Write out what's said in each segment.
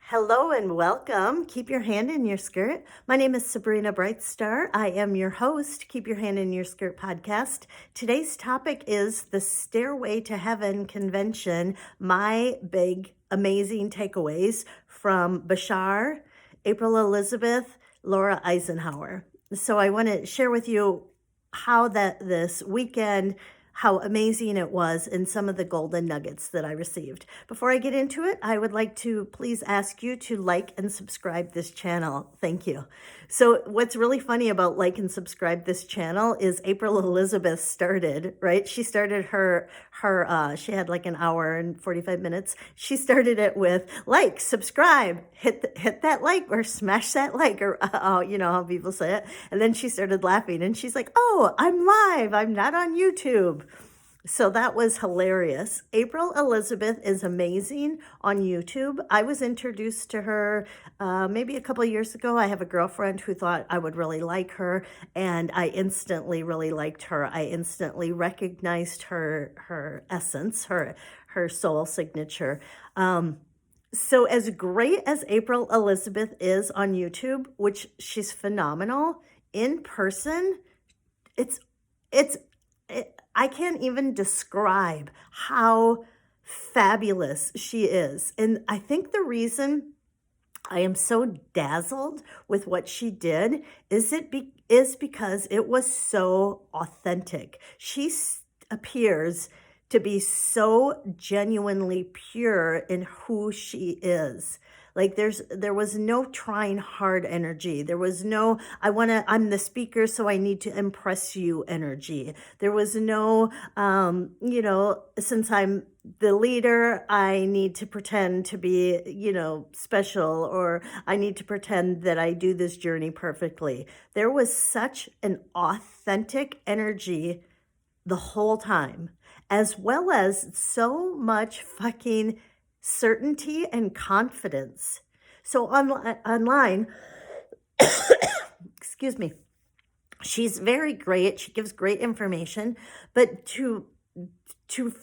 Hello and welcome. Keep your hand in your skirt. My name is Sabrina Brightstar. I am your host, Keep Your Hand in Your Skirt podcast. Today's topic is the Stairway to Heaven convention, my big, amazing takeaways from Bashar, April Elizabeth, Laura Eisenhower. So I want to share with you how this weekend, how amazing it was, and some of the golden nuggets that I received. Before I get into it, I would like to please ask you to like and subscribe this channel. Thank you. So what's really funny about like and subscribe this channel is April Elizabeth started, right? She started she had like an hour and 45 minutes. She started it with like, subscribe, hit that like or smash that like, or you know how people say it. And then she started laughing and she's like, oh, I'm live. I'm not on YouTube. So that was hilarious. April Elizabeth is amazing on YouTube. I was introduced to her maybe a couple of years ago. I have a girlfriend who thought I would really like her, and I instantly really liked her. I instantly recognized her essence, her soul signature. So as great as April Elizabeth is on YouTube, which she's phenomenal, in person, I can't even describe how fabulous she is. And I think the reason I am so dazzled with what she did is because it was so authentic. She appears to be so genuinely pure in who she is. Like there was no trying hard energy. There was no, I'm the speaker, so I need to impress you energy. There was no, since I'm the leader, I need to pretend to be, special, or I need to pretend that I do this journey perfectly. There was such an authentic energy the whole time, as well as so much fucking certainty and confidence. So online, excuse me, she's very great. She gives great information, but to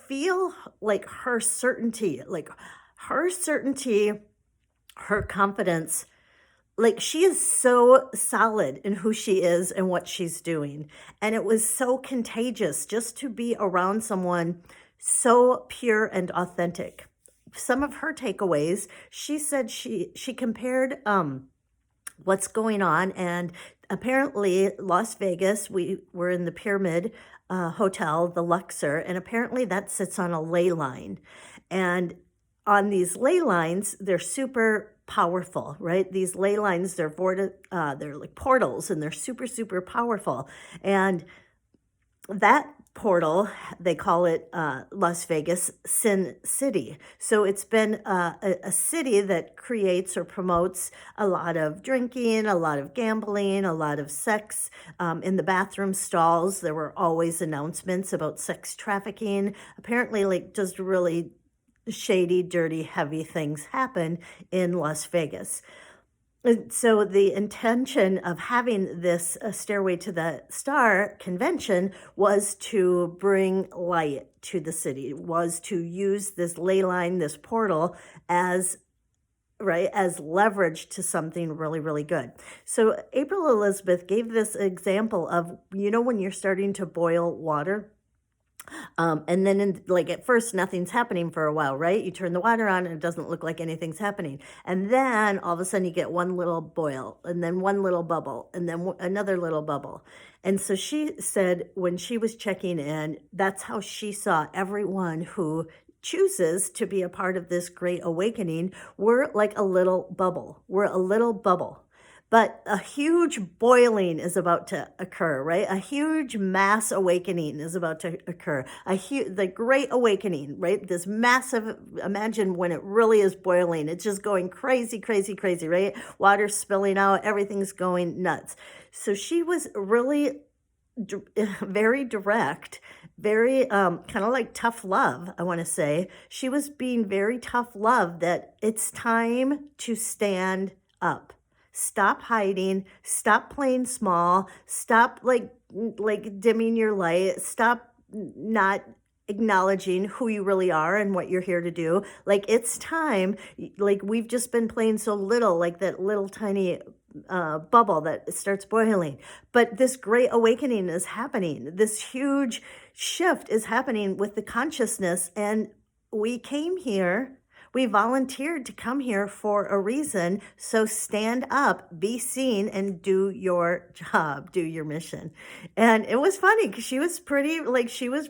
feel like her certainty, her confidence, like she is so solid in who she is and what she's doing. And it was so contagious just to be around someone so pure and authentic. Some of her takeaways, she said she compared what's going on, and apparently Las Vegas, we were in the Pyramid Hotel, the Luxor, and apparently that sits on a ley line. And on these ley lines, they're super powerful, right? These ley lines, they're like portals, and they're super, super powerful. And that portal, they call it Las Vegas Sin City. So it's been a city that creates or promotes a lot of drinking, a lot of gambling, a lot of sex. In the bathroom stalls, there were always announcements about sex trafficking. Apparently, like, just really shady, dirty, heavy things happen in Las Vegas. And so the intention of having this Stairway to the Star convention was to bring light to the city, was to use this ley line, this portal, as leverage to something really, really good. So April Elizabeth gave this example of, when you're starting to boil water, and then at first nothing's happening for a while, right? You turn the water on and it doesn't look like anything's happening. And then all of a sudden you get one little boil, and then one little bubble, and then another little bubble. And so she said when she was checking in, that's how she saw everyone who chooses to be a part of this great awakening. We're like a little bubble. We're a little bubble. But a huge boiling is about to occur, right? A huge mass awakening is about to occur. The great awakening, right? This massive, imagine when it really is boiling. It's just going crazy, crazy, crazy, right? Water spilling out, everything's going nuts. So she was really very direct, very kind of like tough love, I want to say. She was being very tough love that it's time to stand up. Stop hiding, stop playing small, stop like dimming your light, stop not acknowledging who you really are and what you're here to do. Like, it's time. Like, we've just been playing so little, like that little tiny bubble that starts boiling. But this great awakening is happening. This huge shift is happening with the consciousness. And we came here. We volunteered to come here for a reason. So stand up, be seen, and do your job, do your mission. And it was funny because she was pretty, like she was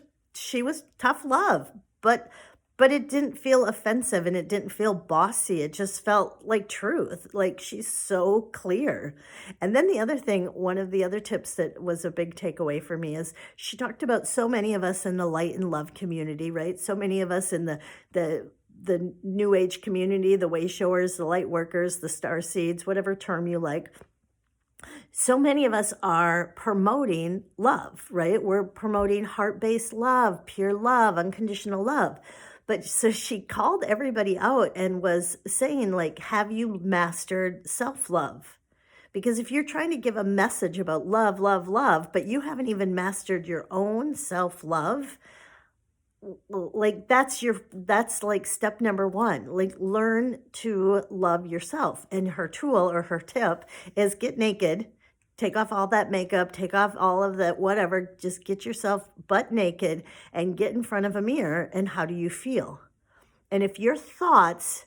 tough love, but it didn't feel offensive and it didn't feel bossy. It just felt like truth. Like, she's so clear. And then the other thing, one of the other tips that was a big takeaway for me is she talked about so many of us in the light and love community, right? So many of us in the new age community, the way showers, the light workers, the star seeds, whatever term you like. So many of us are promoting love, right? We're promoting heart-based love, pure love, unconditional love. But so she called everybody out and was saying, like, have you mastered self-love? Because if you're trying to give a message about love, love, love, but you haven't even mastered your own self-love, like, that's like step number one. Like, learn to love yourself. And her tool or her tip is get naked, take off all that makeup, take off all of that whatever, just get yourself butt naked and get in front of a mirror. And how do you feel? And if your thoughts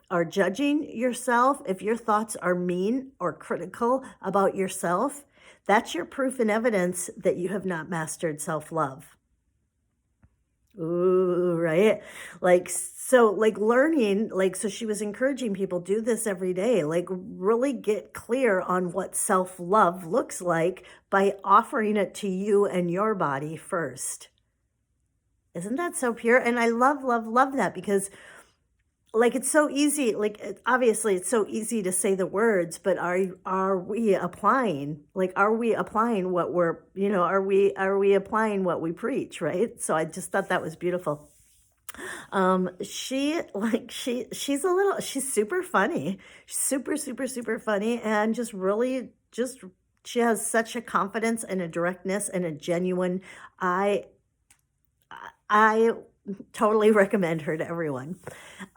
are judging yourself, if your thoughts are mean or critical about yourself, that's your proof and evidence that you have not mastered self-love. Ooh, right? Like, so like learning, like, so she was encouraging people, do this every day, like really get clear on what self-love looks like by offering it to you and your body first. Isn't that so pure? And I love, love, love that, because like, it's so easy, like, obviously it's so easy to say the words, but are we applying, like, are we applying what we're, are we applying what we preach, right? So I just thought that was beautiful. She's super funny, super, super, super funny. And she has such a confidence and a directness and a genuine, I totally recommend her to everyone.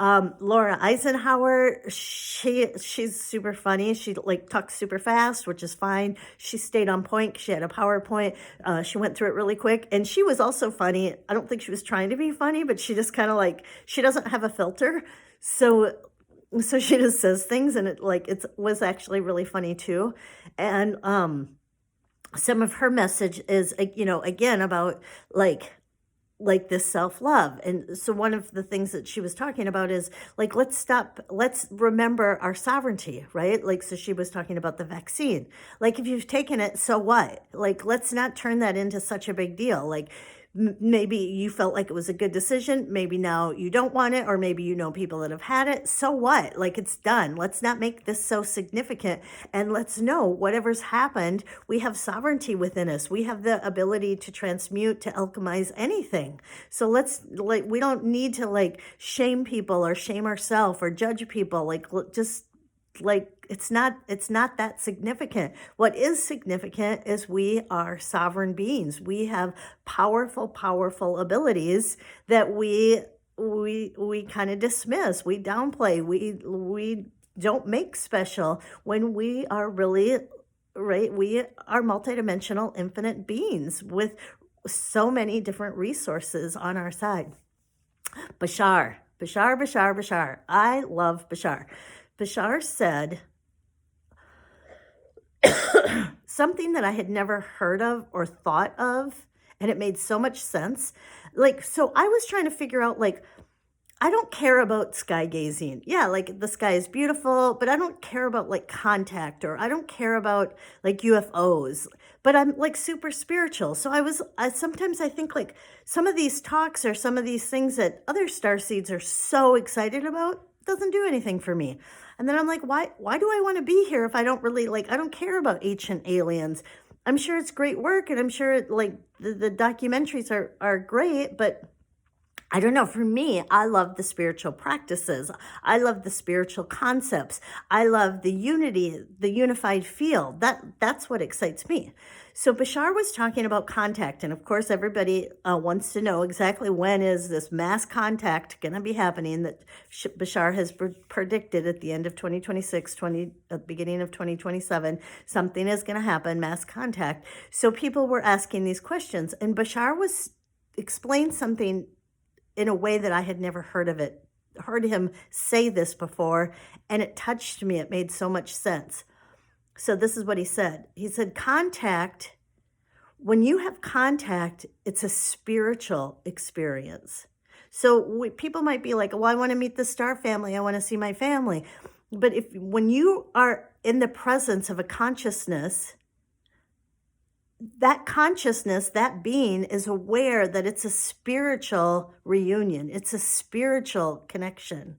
Laura Eisenhower, she's super funny. She like talks super fast, which is fine. She stayed on point. She had a PowerPoint. She went through it really quick. And she was also funny. I don't think she was trying to be funny, but she just kind of like, she doesn't have a filter. So she just says things, and it was actually really funny too. And some of her message is, again, about like this self-love. And so one of the things that she was talking about is like, let's remember our sovereignty, right? Like, so she was talking about the vaccine. Like, if you've taken it, so what? Like, let's not turn that into such a big deal. Like, maybe you felt like it was a good decision. Maybe now you don't want it, or maybe people that have had it. So what? Like, it's done. Let's not make this so significant. And let's know whatever's happened, we have sovereignty within us. We have the ability to transmute, to alchemize anything. So we don't need to shame people or shame ourselves or judge people. It's not that significant. What is significant is we are sovereign beings. We have powerful, powerful abilities that we kind of dismiss. We downplay. We don't make special when we are really, right? We are multidimensional, infinite beings with so many different resources on our side. Bashar. I love Bashar. Bashar said something that I had never heard of or thought of, and it made so much sense. So I was trying to figure out, I don't care about sky gazing. Yeah, the sky is beautiful, but I don't care about contact, or I don't care about UFOs, but I'm super spiritual. So sometimes I think some of these talks or some of these things that other starseeds are so excited about doesn't do anything for me. And then I'm like, why do I want to be here if I don't really I don't care about ancient aliens? I'm sure it's great work, and I'm sure the documentaries are great, but I don't know. For me, I love the spiritual practices. I love the spiritual concepts. I love the unity, the unified field. That's what excites me. So Bashar was talking about contact, and of course, everybody wants to know exactly when is this mass contact going to be happening that Bashar has predicted at the end of 2026, beginning of 2027. Something is going to happen, mass contact. So people were asking these questions, and Bashar was explained something in a way that I had never heard him say this before, and it touched me. It made so much sense. So this is what he said. He said, contact, when you have contact, it's a spiritual experience. So people might be like, well, I want to meet the star family. I want to see my family. But when you are in the presence of a consciousness, that consciousness, that being is aware that it's a spiritual reunion. It's a spiritual connection.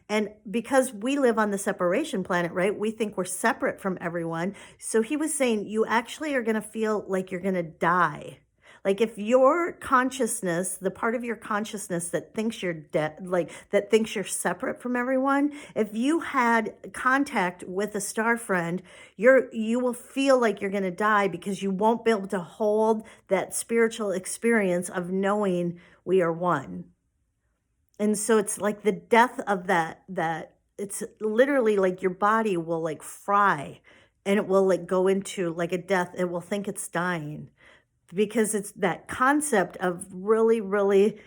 And because we live on the separation planet, right? We think we're separate from everyone. So he was saying you actually are going to feel like you're going to die. Like if your consciousness, the part of your consciousness that thinks you're dead, like that thinks you're separate from everyone, if you had contact with a star friend, you will feel like you're going to die because you won't be able to hold that spiritual experience of knowing we are one. And so it's like the death of that it's literally like your body will like fry and it will like go into like a death. It will think it's dying because it's that concept of really, really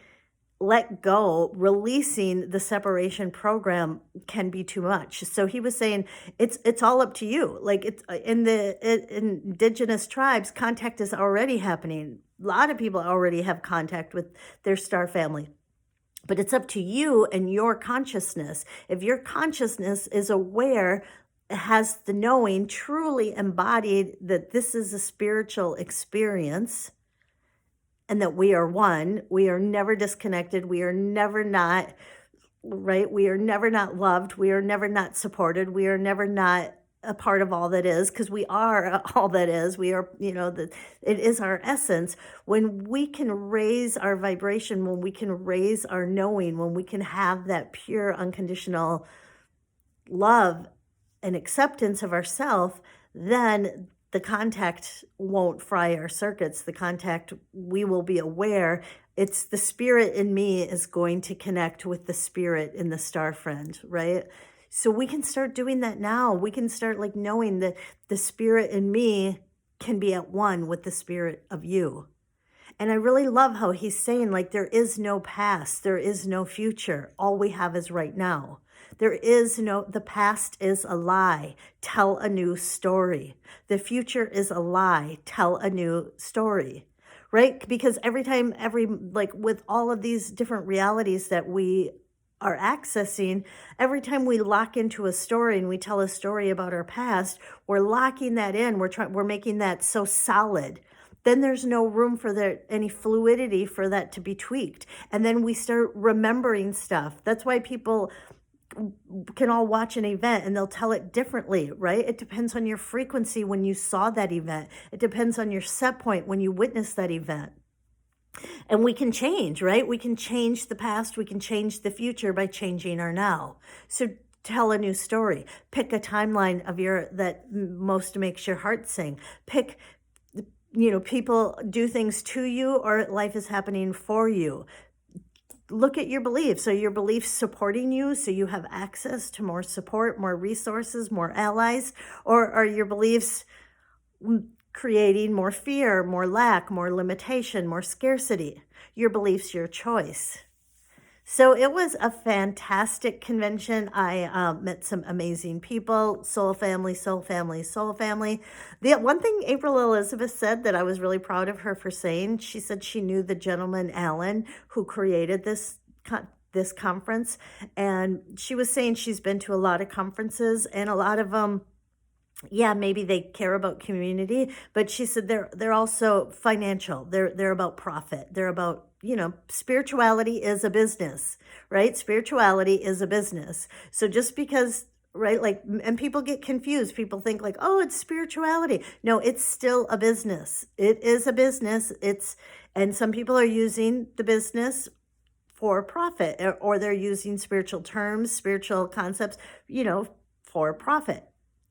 let go, releasing the separation program can be too much. So he was saying it's all up to you. Like it's in the indigenous tribes, contact is already happening. A lot of people already have contact with their star family. But it's up to you and your consciousness. If your consciousness is aware, has the knowing, truly embodied that this is a spiritual experience and that we are one, we are never disconnected, we are never not, right? We are never not loved, we are never not supported, we are never not a part of all that is, because we are all that is. We are, it is our essence. When we can raise our vibration, when we can raise our knowing, when we can have that pure, unconditional love and acceptance of ourself, then the contact won't fry our circuits. The contact, we will be aware. It's the spirit in me is going to connect with the spirit in the star friend, right? So we can start doing that now. We can start like knowing that the spirit in me can be at one with the spirit of you. And I really love how he's saying like there is no past, there is no future. All we have is right now. The past is a lie. Tell a new story. The future is a lie. Tell a new story. Right? Because with all of these different realities that we are accessing, every time we lock into a story and we tell a story about our past, we're locking that in. We're making that so solid. Then there's no room for any fluidity for that to be tweaked. And then we start remembering stuff. That's why people can all watch an event and they'll tell it differently, right? It depends on your frequency when you saw that event. It depends on your set point when you witnessed that event. And we can change, right? We can change the past. We can change the future by changing our now. So tell a new story. Pick a timeline of that most makes your heart sing. Pick, people do things to you or life is happening for you. Look at your beliefs. Are your beliefs supporting you so you have access to more support, more resources, more allies? Or are your beliefs creating more fear, more lack, more limitation, more scarcity? Your beliefs, your choice. So it was a fantastic convention. I met some amazing people, soul family, soul family, soul family. The one thing April Elizabeth said that I was really proud of her for saying, she said she knew the gentleman, Alan, who created this conference. And she was saying she's been to a lot of conferences and a lot of them, maybe they care about community, but she said they're also financial. They're about profit. They're about, spirituality is a business, right? Spirituality is a business. So just because, right, and people get confused. People think like, oh, it's spirituality. No, it's still a business. It is a business. And some people are using the business for profit, or they're using spiritual terms, spiritual concepts, for profit.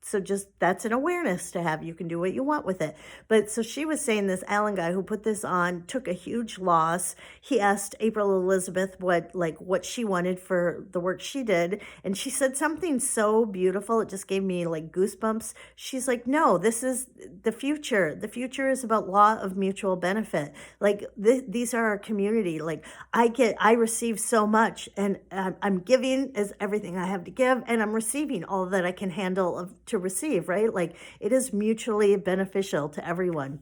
So just that's an awareness to have. You can do what you want with it. But so she was saying this Alan guy who put this on took a huge loss. He asked April Elizabeth what she wanted for the work she did. And she said something so beautiful. It just gave me like goosebumps. She's like, no, this is the future. The future is about law of mutual benefit. Like these are our community. Like I receive so much, and I'm giving is everything I have to give, and I'm receiving all that I can handle to receive, right? Like it is mutually beneficial to everyone.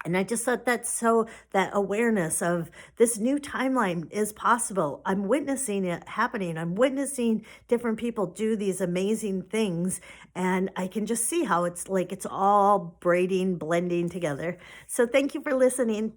And I just thought that awareness of this new timeline is possible. I'm witnessing it happening. I'm witnessing different people do these amazing things. And I can just see how it's all braiding, blending together. So thank you for listening.